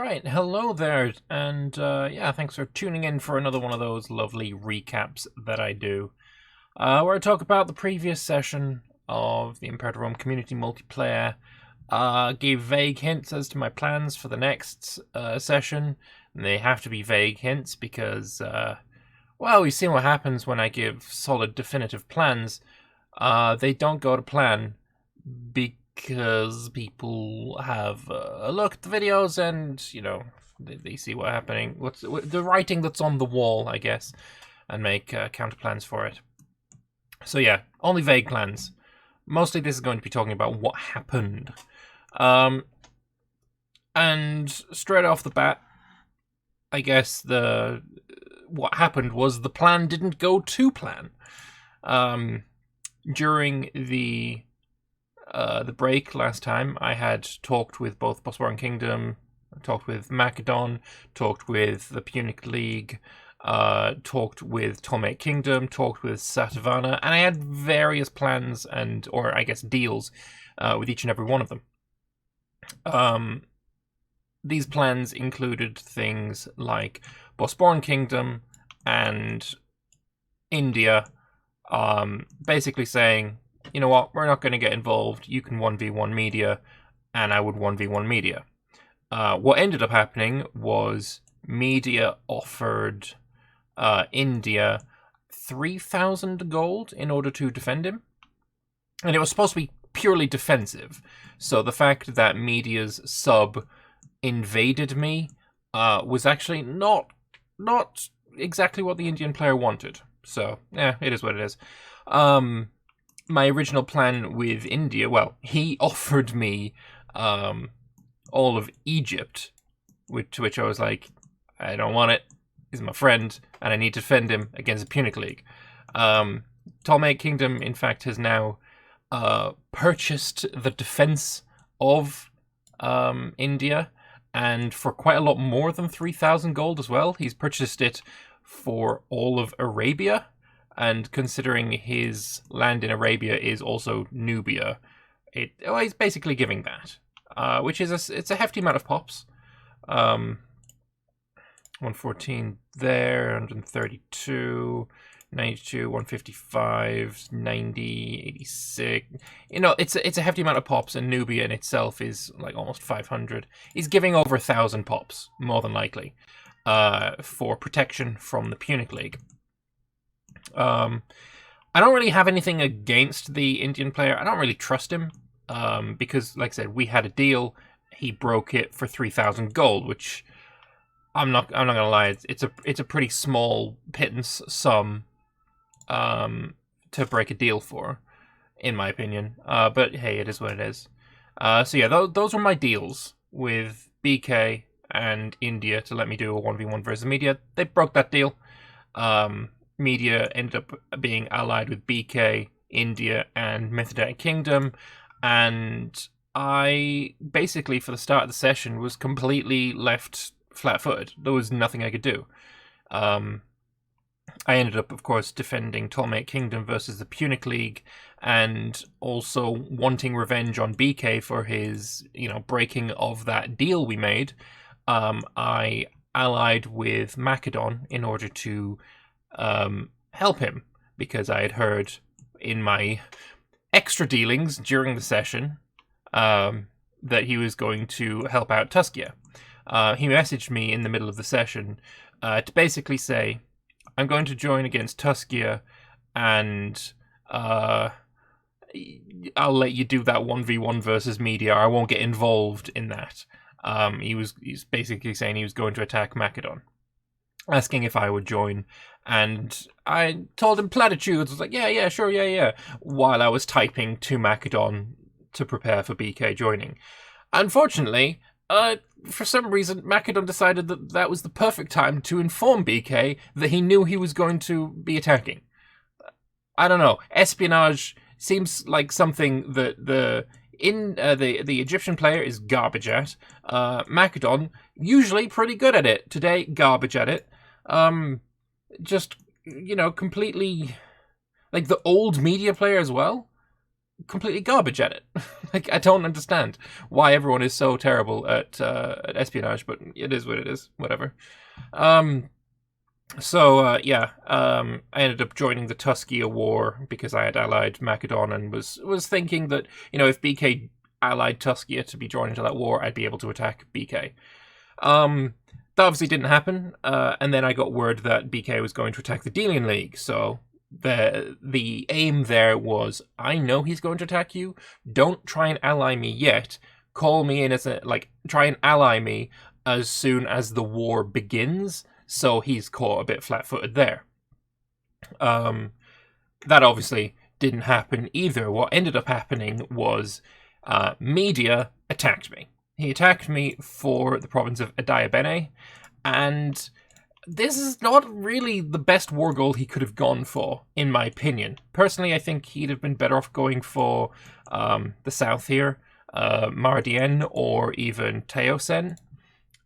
Right, hello there, and yeah, thanks for tuning in for another one of those lovely recaps that I do, where I talk about the previous session of the Imperator Rome community multiplayer, gave vague hints as to my plans for the next session, and they have to be vague hints because, well, we've seen what happens when I give solid, definitive plans. They don't go to plan because people have a look at the videos and, you know, they see what's happening, what's the writing that's on the wall, I guess, and make counter plans for it. So yeah, only vague plans. Mostly this is going to be talking about what happened. And straight off the bat, I guess what happened was the plan didn't go to plan. During the break last time, I had talked with both Bosporan Kingdom, talked with Macedon, talked with the Punic League, talked with Ptolemaic Kingdom, talked with Satavana, and I had various plans or I guess deals with each and every one of them. These plans included things like Bosporan Kingdom and India, basically saying, you know what, we're not going to get involved, you can 1v1 media, and I would 1v1 media. What ended up happening was media offered India 3,000 gold in order to defend him, and it was supposed to be purely defensive, so the fact that media's sub invaded me was actually not exactly what the Indian player wanted, so yeah, it is what it is. My original plan with India, well, he offered me all of Egypt, to which I was like, I don't want it. He's my friend, and I need to defend him against the Punic League. Ptolemaic Kingdom, in fact, has now purchased the defense of India, and for quite a lot more than 3,000 gold as well. He's purchased it for all of Arabia. And considering his land in Arabia is also Nubia, he's basically giving that, which is it's a hefty amount of pops. 114 there, 132, 92, 155, 90, 86. You know, it's a hefty amount of pops, and Nubia in itself is like almost 500. He's giving over 1,000 pops, more than likely, for protection from the Punic League. I don't really have anything against the Indian player. I don't really trust him, because, like I said, we had a deal. He broke it for 3,000 gold, which I'm not gonna lie, it's a pretty small pittance sum to break a deal for, in my opinion. But hey, it is what it is. So yeah, those were my deals with BK and India to let me do a 1v1 versus media. They broke that deal. Media ended up being allied with BK, India, and Macedonian Kingdom, and I basically, for the start of the session, was completely left flat-footed. There was nothing I could do. I ended up, of course, defending Ptolemaic Kingdom versus the Punic League, and also wanting revenge on BK for his, breaking of that deal we made. I allied with Macedon in order to help him, because I had heard in my extra dealings during the session that he was going to help out Tuscia. He messaged me in the middle of the session to basically say, I'm going to join against Tuscia, and I'll let you do that 1v1 versus media. I won't get involved in that. He's basically saying he was going to attack Macedon, asking if I would join, and I told him platitudes. I was like, yeah, sure, yeah, while I was typing to Macedon to prepare for BK joining. Unfortunately, for some reason, Macedon decided that was the perfect time to inform BK that he knew he was going to be attacking. I don't know. Espionage seems like something that the Egyptian player is garbage at. Macedon, usually pretty good at it. Today, garbage at it. Just, completely, like the old media player as well, completely garbage at it. Like, I don't understand why everyone is so terrible at espionage, but it is what it is. Whatever. I ended up joining the Tuscia War because I had allied Macedon and was thinking that, if BK allied Tuscia to be joined into that war, I'd be able to attack BK. That obviously didn't happen, and then I got word that BK was going to attack the Delian League, so the aim there was, I know he's going to attack you, don't try and ally me yet, call me in try and ally me as soon as the war begins, so he's caught a bit flat-footed there. That obviously didn't happen either. What ended up happening was Media attacked me. He attacked me for the province of Adiabene, and this is not really the best war goal he could have gone for, in my opinion. Personally, I think he'd have been better off going for the south here, Mardien or even Teosen.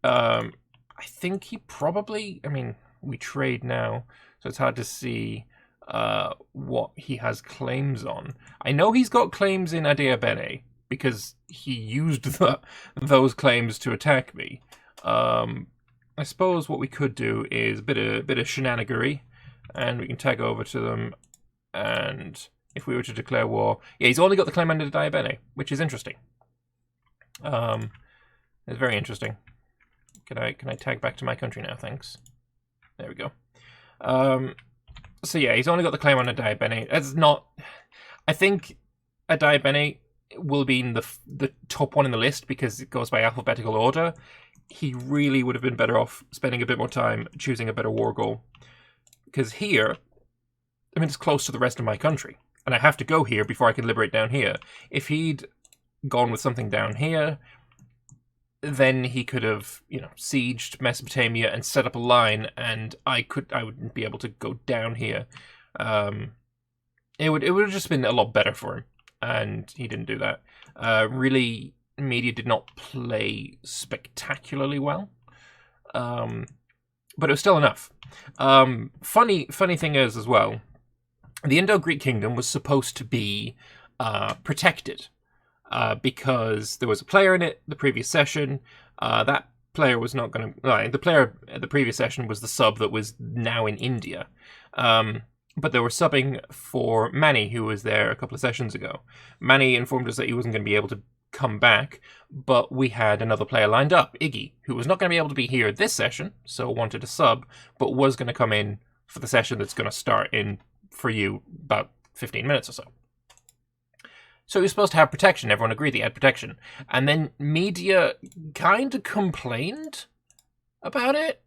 I think he probably, we trade now, so it's hard to see what he has claims on. I know he's got claims in Adiabene, because he used those claims to attack me. I suppose what we could do is a bit of shenanigery, and we can tag over to them, and if we were to declare war... Yeah, he's only got the claim under Adiabene, which is interesting. It's very interesting. Can I tag back to my country now? Thanks. There we go. So yeah, he's only got the claim on Adiabene. It's not... I think Adiabene will be in the top one in the list because it goes by alphabetical order. He really would have been better off spending a bit more time choosing a better war goal. Because here, it's close to the rest of my country. And I have to go here before I can liberate down here. If he'd gone with something down here, then he could have, sieged Mesopotamia and set up a line, and I wouldn't be able to go down here. It would have just been a lot better for him, and he didn't do that. Really, Media did not play spectacularly well, but it was still enough. Funny thing is as well, the Indo-Greek kingdom was supposed to be protected. Because there was a player in it the previous session. That player was not going to... the player at the previous session was the sub that was now in India. But they were subbing for Manny, who was there a couple of sessions ago. Manny informed us that he wasn't going to be able to come back, but we had another player lined up, Iggy, who was not going to be able to be here this session, so wanted to sub, but was going to come in for the session that's going to start in, for you, about 15 minutes or so. So he was supposed to have protection. Everyone agreed he had protection. And then Media kind of complained about it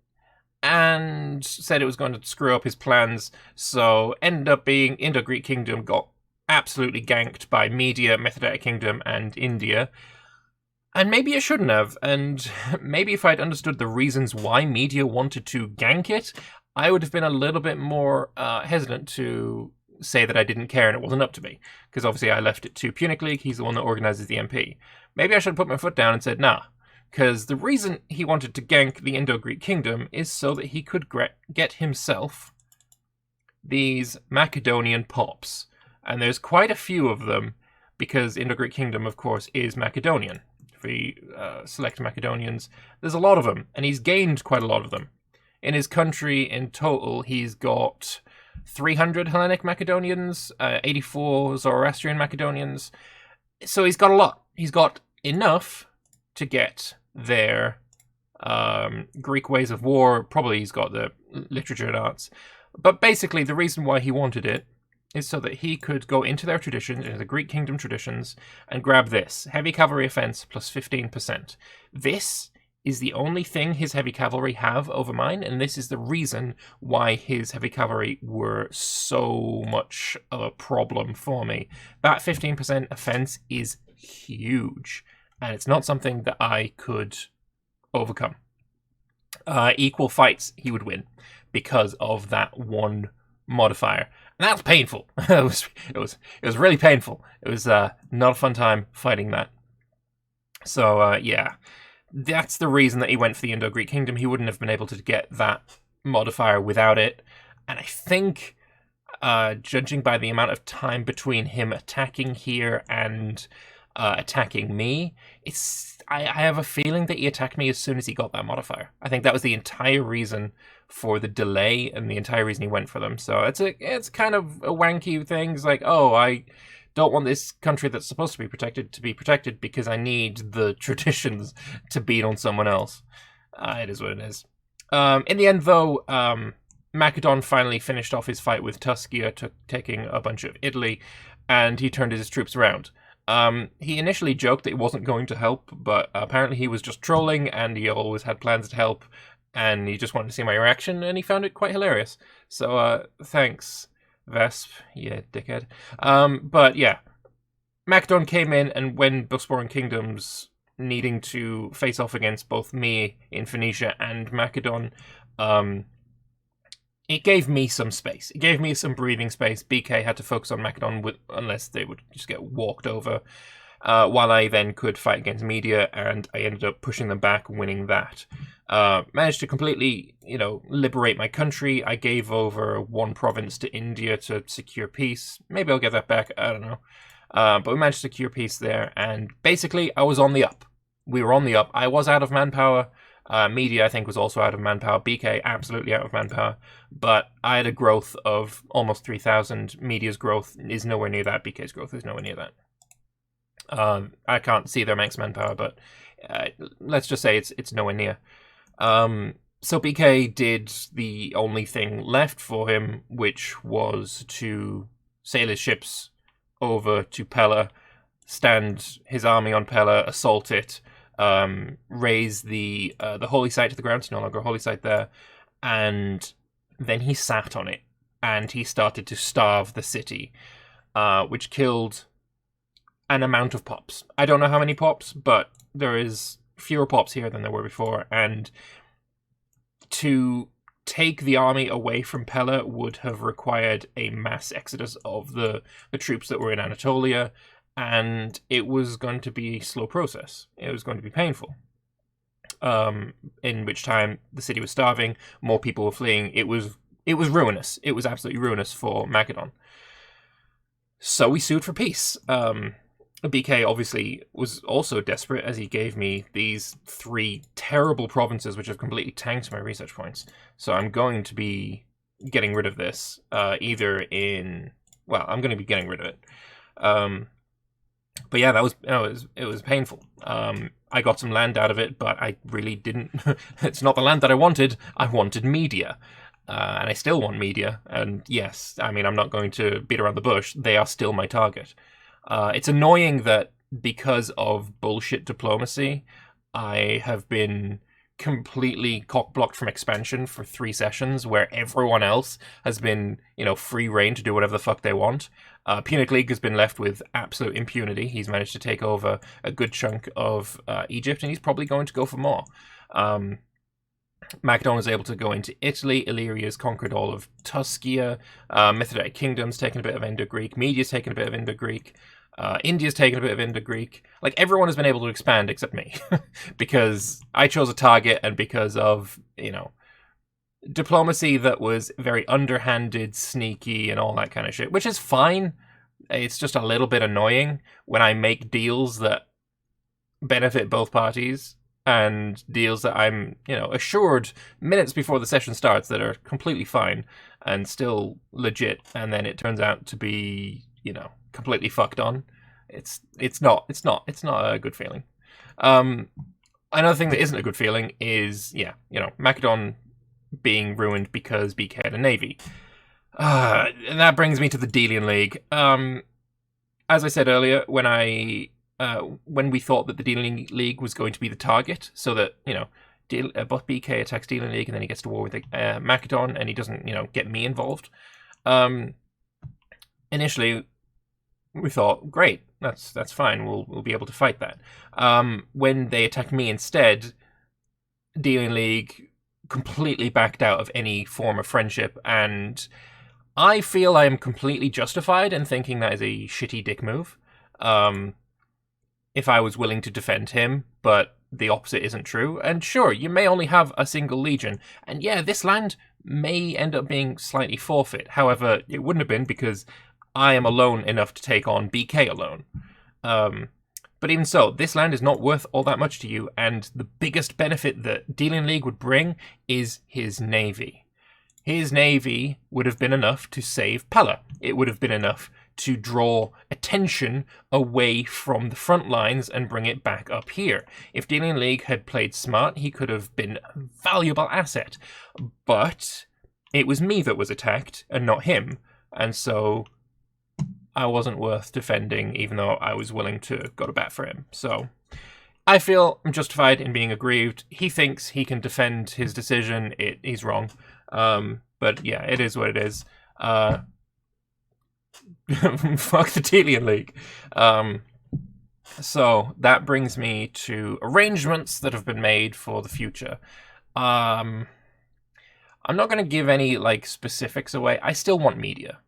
and said it was going to screw up his plans. So ended up being Indo-Greek Kingdom got absolutely ganked by Media, Methodetic Kingdom, and India. And maybe it shouldn't have. And maybe if I'd understood the reasons why Media wanted to gank it, I would have been a little bit more hesitant to say that I didn't care and it wasn't up to me, because obviously I left it to Punic League. He's the one that organizes the MP. Maybe I should have put my foot down and said nah, because the reason he wanted to gank the Indo-Greek Kingdom is so that he could get himself these Macedonian pops, and there's quite a few of them because Indo-Greek Kingdom of course is Macedonian. If we select Macedonians, there's a lot of them, and he's gained quite a lot of them. In his country in total he's got 300 Hellenic Macedonians, 84 Zoroastrian Macedonians. So he's got a lot. He's got enough to get their Greek ways of war. Probably he's got the literature and arts. But basically the reason why he wanted it is so that he could go into their traditions, into the Greek kingdom traditions, and grab this. Heavy cavalry offense plus 15%. This is the only thing his heavy cavalry have over mine, and this is the reason why his heavy cavalry were so much of a problem for me. That 15% offense is huge, and it's not something that I could overcome. Equal fights, he would win because of that one modifier. And that's painful. It was really painful. It was not a fun time fighting that. So, yeah. That's the reason that he went for the Indo-Greek Kingdom. He wouldn't have been able to get that modifier without it. And I think, judging by the amount of time between him attacking here and attacking me. I have a feeling that he attacked me as soon as he got that modifier. I think that was the entire reason for the delay and the entire reason he went for them. So it's kind of a wanky thing. It's like, oh, I don't want this country that's supposed to be protected because I need the traditions to beat on someone else. It is what it is. In the end, though, Macedon finally finished off his fight with Tuscia, taking a bunch of Italy, and he turned his troops around. He initially joked that he wasn't going to help, but apparently he was just trolling, and he always had plans to help, and he just wanted to see my reaction, and he found it quite hilarious. So, thanks, Vesp, yeah, dickhead. But yeah, Macedon came in, and when Bosporan Kingdoms needing to face off against both me in Phoenecia and Macedon, it gave me some space. It gave me some breathing space. BK had to focus on Macedon unless they would just get walked over, while I then could fight against Media, and I ended up pushing them back, winning that. Managed to completely, liberate my country. I gave over one province to India to secure peace. Maybe I'll get that back, I don't know. But we managed to secure peace there, and basically I was on the up. We were on the up. I was out of manpower. Media, I think, was also out of manpower. BK, absolutely out of manpower. But I had a growth of almost 3,000. Media's growth is nowhere near that. BK's growth is nowhere near that. I can't see their max manpower, but let's just say it's nowhere near. So BK did the only thing left for him, which was to sail his ships over to Pella, stand his army on Pella, assault it, raise the holy site to the ground. It's no longer a holy site there, and then he sat on it and he started to starve the city, which killed an amount of pops. I don't know how many pops, but there is fewer pops here than there were before, and to take the army away from Pella would have required a mass exodus of the troops that were in Anatolia, and it was going to be a slow process. It was going to be painful. In which time the city was starving, more people were fleeing. It was ruinous. It was absolutely ruinous for Macedon. So we sued for peace. BK obviously was also desperate, as he gave me these 3 terrible provinces which have completely tanked my research points. So I'm going to be getting rid of this, I'm going to be getting rid of it. But yeah, it was painful. I got some land out of it, but I really didn't. It's not the land that I wanted. I wanted Media. And I still want Media. And yes, I mean, I'm not going to beat around the bush. They are still my target. It's annoying that because of bullshit diplomacy, I have been completely cock-blocked from expansion for 3 sessions, where everyone else has been, free reign to do whatever the fuck they want. Punic League has been left with absolute impunity. He's managed to take over a good chunk of Egypt, and he's probably going to go for more. Macedon is able to go into Italy. Illyria's conquered all of Tuscia. Mithridatic Kingdom's taken a bit of Indo-Greek. Media's taken a bit of Indo-Greek. India's taken a bit of Indo-Greek. Like, everyone has been able to expand except me. Because I chose a target, and because of, diplomacy that was very underhanded, sneaky, and all that kind of shit, which is fine. It's just a little bit annoying when I make deals that benefit both parties, and deals that I'm, assured minutes before the session starts that are completely fine and still legit, and then it turns out to be, completely fucked on. It's not a good feeling. Another thing that isn't a good feeling is, Macedon being ruined because BK had a navy. And that brings me to the Delian League. As I said earlier, when we thought that the Delian League was going to be the target, so that, BK attacks Delian League and then he gets to war with Macedon, and he doesn't, get me involved. Initially, we thought, great, that's fine, we'll be able to fight that. When they attacked me instead, Delian League completely backed out of any form of friendship, and I feel I am completely justified in thinking that is a shitty dick move. If I was willing to defend him, but the opposite isn't true. And sure, you may only have a single legion, and yeah, this land may end up being slightly forfeit. However, it wouldn't have been, because I am alone enough to take on BK alone. But even so, this land is not worth all that much to you, and the biggest benefit that Delian League would bring is his navy. His navy would have been enough to save Pella. It would have been enough to draw attention away from the front lines and bring it back up here. If Delian League had played smart, he could have been a valuable asset. But it was me that was attacked and not him. And so I wasn't worth defending, even though I was willing to go to bat for him. So I feel I'm justified in being aggrieved. He thinks he can defend his decision. He's wrong. But yeah, it is what it is. Fuck the Delian League. So that brings me to arrangements that have been made for the future. I'm not going to give any specifics away. I still want media,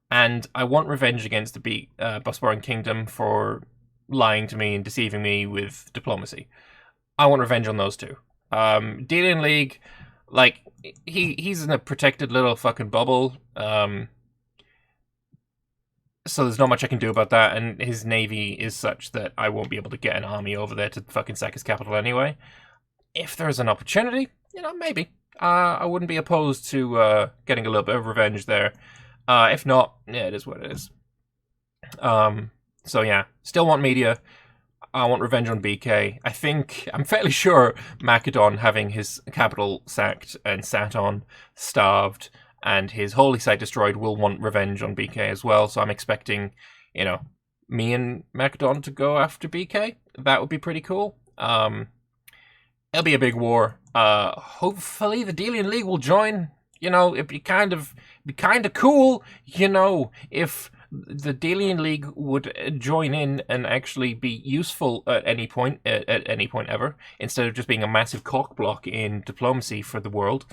and I want revenge against the Bosporan Kingdom for lying to me and deceiving me with diplomacy. I want revenge on those two. Delian League, he's in a protected little fucking bubble. So there's not much I can do about that, and his navy is such that I won't be able to get an army over there to fucking sack his capital anyway. If there's an opportunity, maybe. I wouldn't be opposed to getting a little bit of revenge there. If not, yeah, it is what it is. So yeah, still want media. I want revenge on BK. I'm fairly sure Macedon, having his capital sacked and sat on, starved, and his holy site destroyed, will want revenge on BK as well. So I'm expecting, me and Macedon to go after BK. That would be pretty cool. It'll be a big war. Hopefully the Delian League will join. It'd be kind of cool, if the Delian League would join in and actually be useful at any point ever, instead of just being a massive cockblock in diplomacy for the world.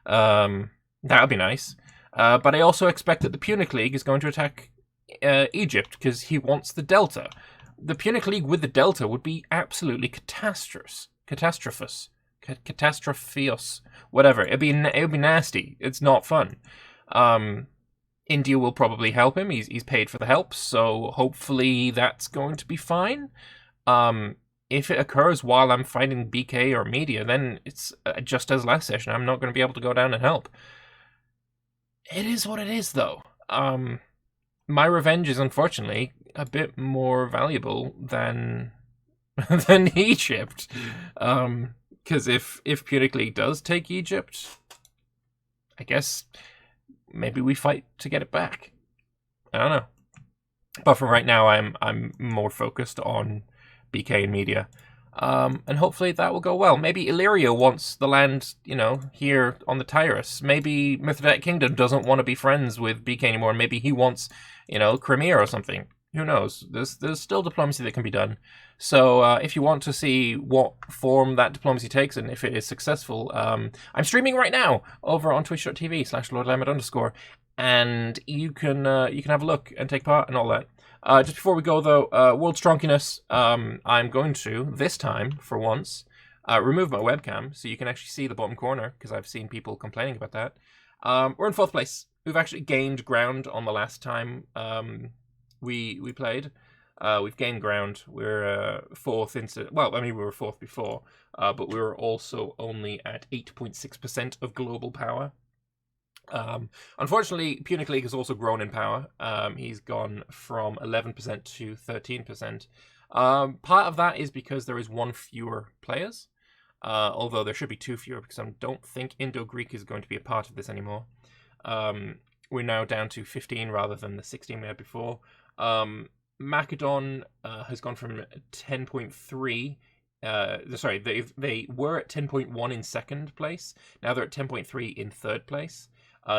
That would be nice. But I also expect that the Punic League is going to attack Egypt because he wants the Delta. The Punic League with the Delta would be absolutely catastrophous. Whatever. It'd be nasty. It's not fun. India will probably help him. He's paid for the help, so hopefully that's going to be fine. If it occurs while I'm fighting BK or media, then it's just as last session. I'm not going to be able to go down and help. It is what it is, though. My revenge is unfortunately a bit more valuable than Egypt. Because if Punic League does take Egypt, I guess maybe we fight to get it back. I don't know. But for right now, I'm more focused on BK and media. And hopefully that will go well. Maybe Illyria wants the land, here on the Tyrus. Maybe Mithridatic Kingdom doesn't want to be friends with BK anymore. Maybe he wants, Crimea or something. Who knows? There's still diplomacy that can be done. So if you want to see what form that diplomacy takes and if it is successful, I'm streaming right now over on twitch.tv/LordLambert_, and you can have a look and take part and all that. Just before we go, though, World Stronkiness, I'm going to, this time, for once, remove my webcam so you can actually see the bottom corner, because I've seen people complaining about that. We're in 4th place. We've actually gained ground on the last time we played. We've gained ground. We're 4th into... Well, we were 4th before, but we were also only at 8.6% of global power. Unfortunately, Punic League has also grown in power. He's gone from 11% to 13%. Part of that is because there is 1 fewer players, although there should be 2 fewer, because I don't think Indo-Greek is going to be a part of this anymore. We're now down to 15 rather than the 16 we had before. Macedon has gone from 10.3. Sorry, they were at 10.1 in 2nd place. Now they're at 10.3 in 3rd place.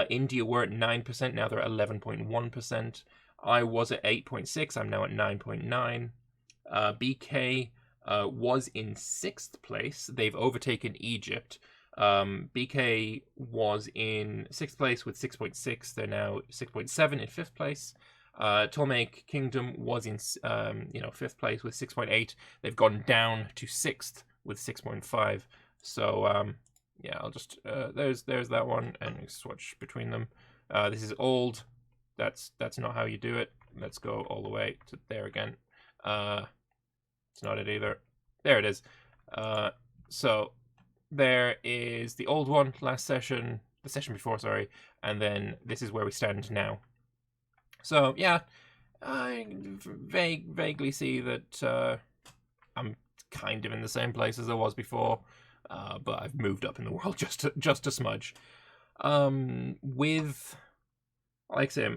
India were at 9%, now they're at 11.1%. I was at 8.6, I'm now at 9.9. BK was in 6th place. They've overtaken Egypt. BK was in 6th place with 6.6. They're now 6.7 in 5th place. Ptolemaic Kingdom was in 5th place with 6.8. They've gone down to 6th with 6.5. So yeah, I'll just there's that one, and switch between them. This is old. That's not how you do it. Let's go all the way to there again. It's not it either. There it is. So there is the old one, last session, the session before, sorry, and then this is where we stand now. So yeah, I vaguely see that I'm kind of in the same place as I was before, but I've moved up in the world just a smudge. With, like I say,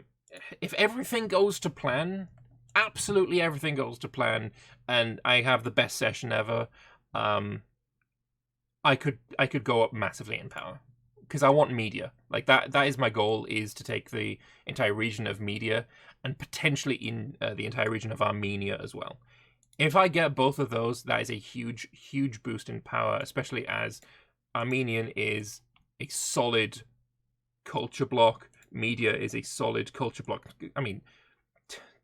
if everything goes to plan, absolutely everything goes to plan, and I have the best session ever, I could go up massively in power. Because I want media. Like, that is my goal, is to take the entire region of Media and potentially in the entire region of Armenia as well. If I get both of those, that is a huge, huge boost in power, especially as Armenian is a solid culture block. Media is a solid culture block. I mean,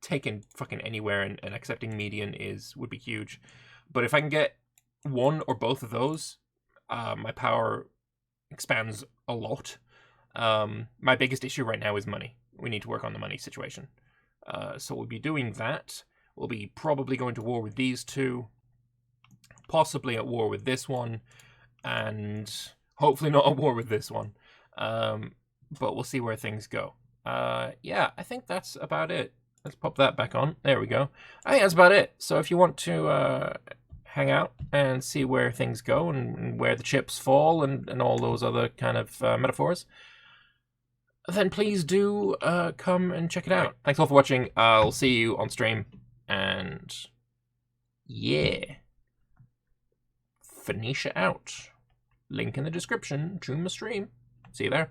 taking fucking anywhere and accepting Median would be huge. But if I can get one or both of those, my power expands a lot. My biggest issue right now is money. We need to work on the money situation. So we'll be doing that. We'll be probably going to war with these two, possibly at war with this one, and hopefully not at war with this one. But we'll see where things go. Yeah, I think that's about it. Let's pop that back on. There we go. I think that's about it. So if you want to hang out and see where things go and where the chips fall and all those other kind of metaphors, then please do come and check it out. Thanks all for watching. I'll see you on stream. And yeah, Phoenecia out. Link in the description to my stream. See you there.